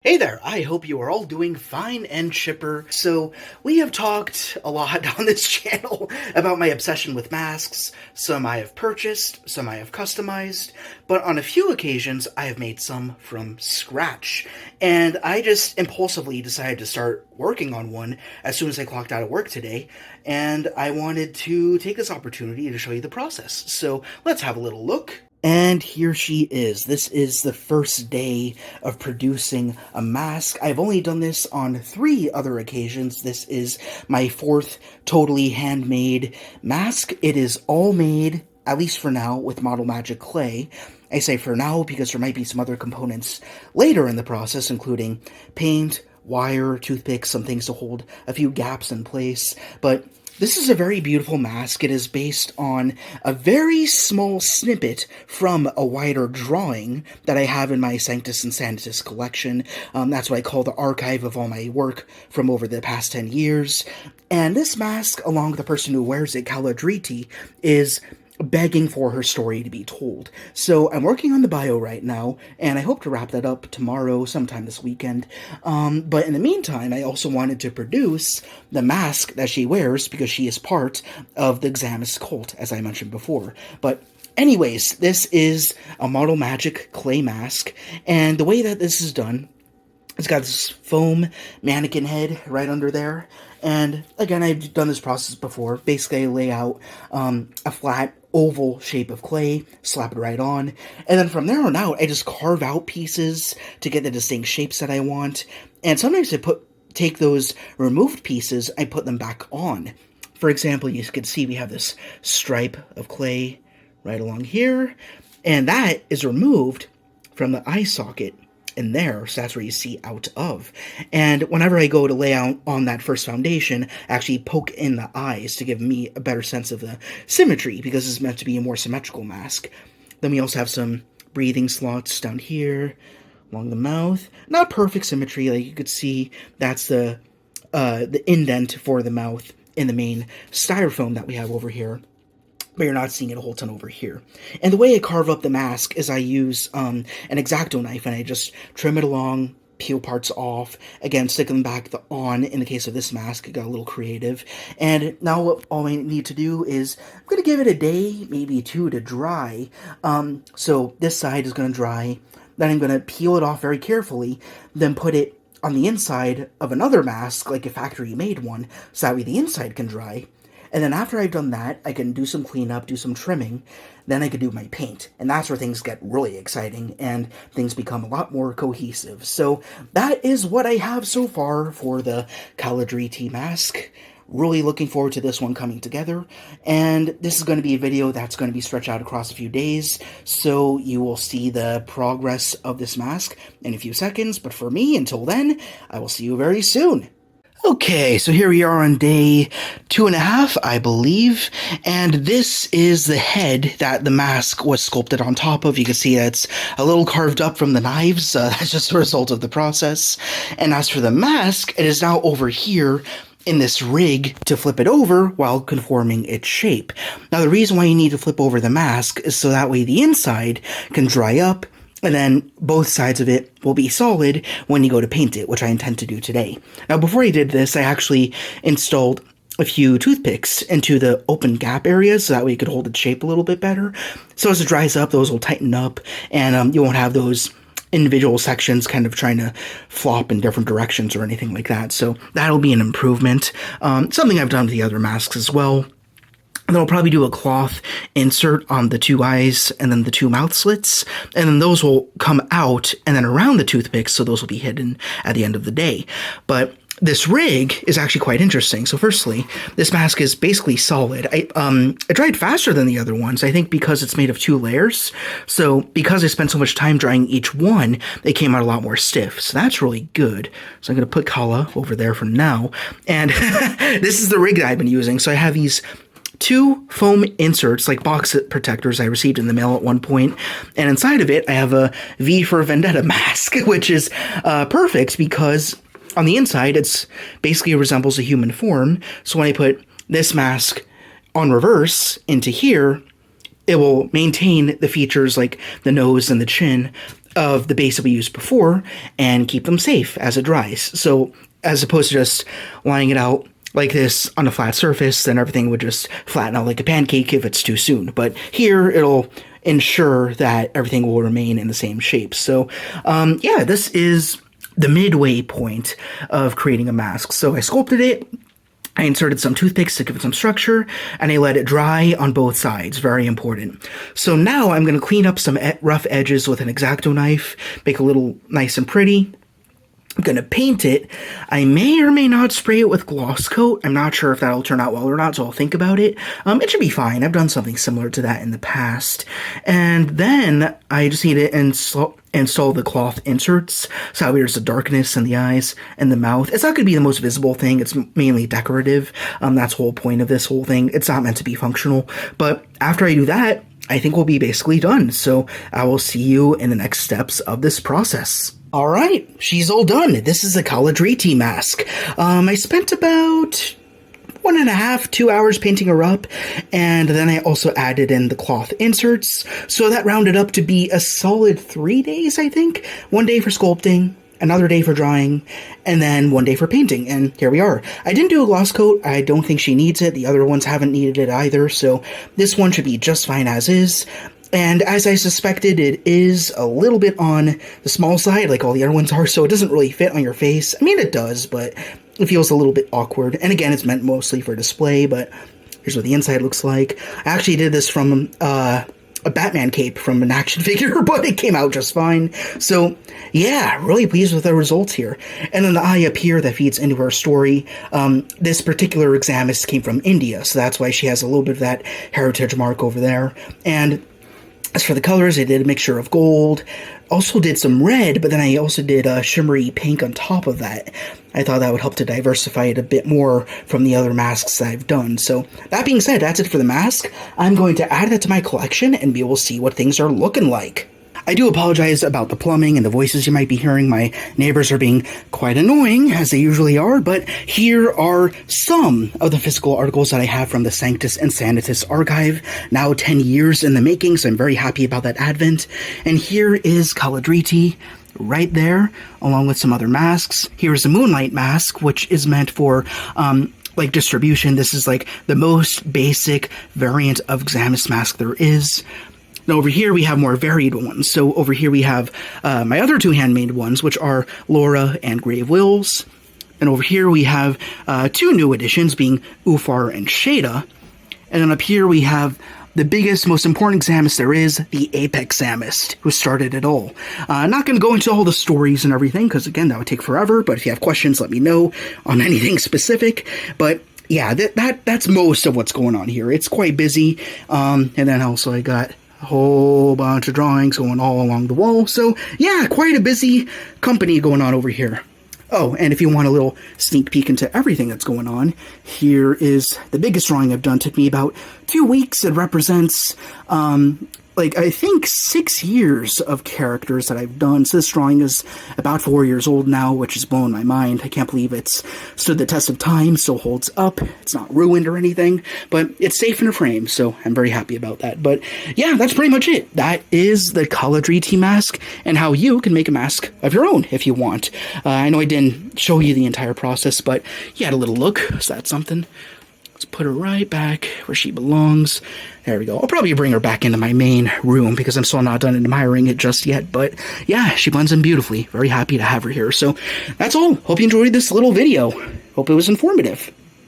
Hey there, I hope you are all doing fine and chipper. So, we have talked a lot on this channel about my obsession with masks. Some I have purchased, some I have customized, but on a few occasions I have made some from scratch. And I just impulsively decided to start working on one as soon as I clocked out of work today, and I wanted to take this opportunity to show you the process. So, let's have a little look. And here she is. This is the first day of producing a mask. I've only done this on 3 other occasions. This is my 4th totally handmade mask. It is all made, at least for now, with Model Magic clay. I say for now because there might be some other components later in the process, including paint, wire, toothpicks, some things to hold a few gaps in place, but this is a very beautiful mask. It is based on a very small snippet from a wider drawing that I have in my Sanctus and Sanitus collection. That's what I call the archive of all my work from over the past 10 years. And this mask, along with the person who wears it, Caladriti, is begging for her story to be told. So I'm working on the bio right now, and I hope to wrap that up tomorrow, sometime this weekend. But in the meantime, I also wanted to produce the mask that she wears because she is part of the Xamus cult, as I mentioned before. But anyways, this is a Model Magic clay mask, and the way that this is done, it's got this foam mannequin head right under there. And again, I've done this process before. Basically, I lay out a flat oval shape of clay, slap it right on, and then from there on out, I just carve out pieces to get the distinct shapes that I want. And sometimes I take those removed pieces, I put them back on. For example, you can see we have this stripe of clay right along here, and that is removed from the eye socket in there, so that's where you see out of. And whenever I go to lay out on that first foundation, I actually poke in the eyes to give me a better sense of the symmetry, because it's meant to be a more symmetrical mask. Then we also have some breathing slots down here, along the mouth. Not perfect symmetry, like you could see, that's the indent for the mouth in the main styrofoam that we have over here, but you're not seeing it a whole ton over here. And the way I carve up the mask is I use an X-Acto knife, and I just trim it along, peel parts off, again, stick them back on. In the case of this mask, it got a little creative. And now what all I need to do is, I'm going to give it a day, maybe 2, to dry. So this side is going to dry, then I'm going to peel it off very carefully, then put it on the inside of another mask, like a factory-made one, so that way the inside can dry. And then after I've done that, I can do some cleanup, do some trimming, then I can do my paint. And that's where things get really exciting, and things become a lot more cohesive. So that is what I have so far for the Caladriti mask. Really looking forward to this one coming together. And this is going to be a video that's going to be stretched out across a few days, so you will see the progress of this mask in a few seconds. But for me, until then, I will see you very soon. Okay, so here we are on day 2.5, I believe, and this is the head that the mask was sculpted on top of. You can see it's a little carved up from the knives. That's just a result of the process. And as for the mask, it is now over here in this rig to flip it over while conforming its shape. Now, the reason why you need to flip over the mask is so that way the inside can dry up, and then both sides of it will be solid when you go to paint it, which I intend to do today. Now, before I did this, I actually installed a few toothpicks into the open gap areas, so that way it could hold its shape a little bit better. So as it dries up, those will tighten up, and you won't have those individual sections kind of trying to flop in different directions or anything like that. So that'll be an improvement. Something I've done with the other masks as well. And then I'll probably do a cloth insert on the 2 eyes and then the 2 mouth slits, and then those will come out and then around the toothpicks, so those will be hidden at the end of the day. But this rig is actually quite interesting. So firstly, this mask is basically solid. It dried faster than the other ones, I think because it's made of 2 layers. So because I spent so much time drying each one, they came out a lot more stiff. So that's really good. So I'm going to put Kala over there for now. And this is the rig that I've been using. So I have these 2 foam inserts, like box protectors, I received in the mail at one point, and inside of it I have a V for Vendetta mask, which is perfect because on the inside it's basically resembles a human form. So when I put this mask on reverse into here, it will maintain the features like the nose and the chin of the base that we used before and keep them safe as it dries. So as opposed to just lying it out like this on a flat surface, then everything would just flatten out like a pancake if it's too soon. But here it'll ensure that everything will remain in the same shape. So yeah, this is the midway point of creating a mask. So I sculpted it, I inserted some toothpicks to give it some structure, and I let it dry on both sides. Very important. So now I'm going to clean up some rough edges with an X-Acto knife, make a little nice and pretty. I'm going to paint it. I may or may not spray it with gloss coat. I'm not sure if that'll turn out well or not, so I'll think about it. It should be fine. I've done something similar to that in the past. And then I just need to install the cloth inserts, so there's the darkness in the eyes and the mouth. It's not going to be the most visible thing. It's mainly decorative. That's the whole point of this whole thing. It's not meant to be functional. But after I do that, I think we'll be basically done. So I will see you in the next steps of this process. All right, she's all done. This is a College Riti mask. I spent about 1.5 to 2 hours painting her up, and then I also added in the cloth inserts, so that rounded up to be a solid 3 days, I think. 1 day for sculpting, another day for drawing, and then 1 day for painting, and here we are. I didn't do a gloss coat. I don't think she needs it. The other ones haven't needed it either, so this one should be just fine as is. And as I suspected, it is a little bit on the small side, like all the other ones are, so it doesn't really fit on your face. I mean, it does, but it feels a little bit awkward. And again, it's meant mostly for display, but here's what the inside looks like. I actually did this from a Batman cape from an action figure, but it came out just fine. So, yeah, really pleased with the results here. And then the eye up here that feeds into her story. This particular examist came from India, so that's why she has a little bit of that heritage mark over there. And as for the colors, I did a mixture of gold, also did some red, but then I also did a shimmery pink on top of that. I thought that would help to diversify it a bit more from the other masks that I've done. So that being said, that's it for the mask. I'm going to add that to my collection and we will see what things are looking like. I do apologize about the plumbing and the voices you might be hearing. My neighbors are being quite annoying, as they usually are, but here are some of the physical articles that I have from the Sanctus and Sanitas archive, now 10 years in the making, so I'm very happy about that advent. And here is College Riti right there, along with some other masks. Here's a Moonlight mask, which is meant for like distribution. This is like the most basic variant of Xamus mask there is. Now over here we have more varied ones. So over here we have my other two handmade ones, which are Laura and Grave Wills. And over here we have two new additions, being Ufar and Shada. And then up here we have the biggest, most important Xamist there is, the Apex Xamist, who started it all. Not going to go into all the stories and everything, because again, that would take forever. But if you have questions, let me know on anything specific. But yeah, that's most of what's going on here. It's quite busy. And then also I got a whole bunch of drawings going all along the wall. So yeah, quite a busy company going on over here. Oh, and if you want a little sneak peek into everything that's going on, here is the biggest drawing I've done. It took me about 2 weeks. It represents, I think 6 years of characters that I've done. So this drawing is about 4 years old now, which is blowing my mind. I can't believe it's stood the test of time, still holds up. It's not ruined or anything, but it's safe in a frame, so I'm very happy about that. But yeah, that's pretty much it. That is the College Riti mask, and how you can make a mask of your own if you want. I know I didn't show you the entire process, but you had a little look, so that's something. Let's put her right back where she belongs. There we go. I'll probably bring her back into my main room because I'm still not done admiring it just yet. But yeah, she blends in beautifully. Very happy to have her here. So that's all. Hope you enjoyed this little video. Hope it was informative.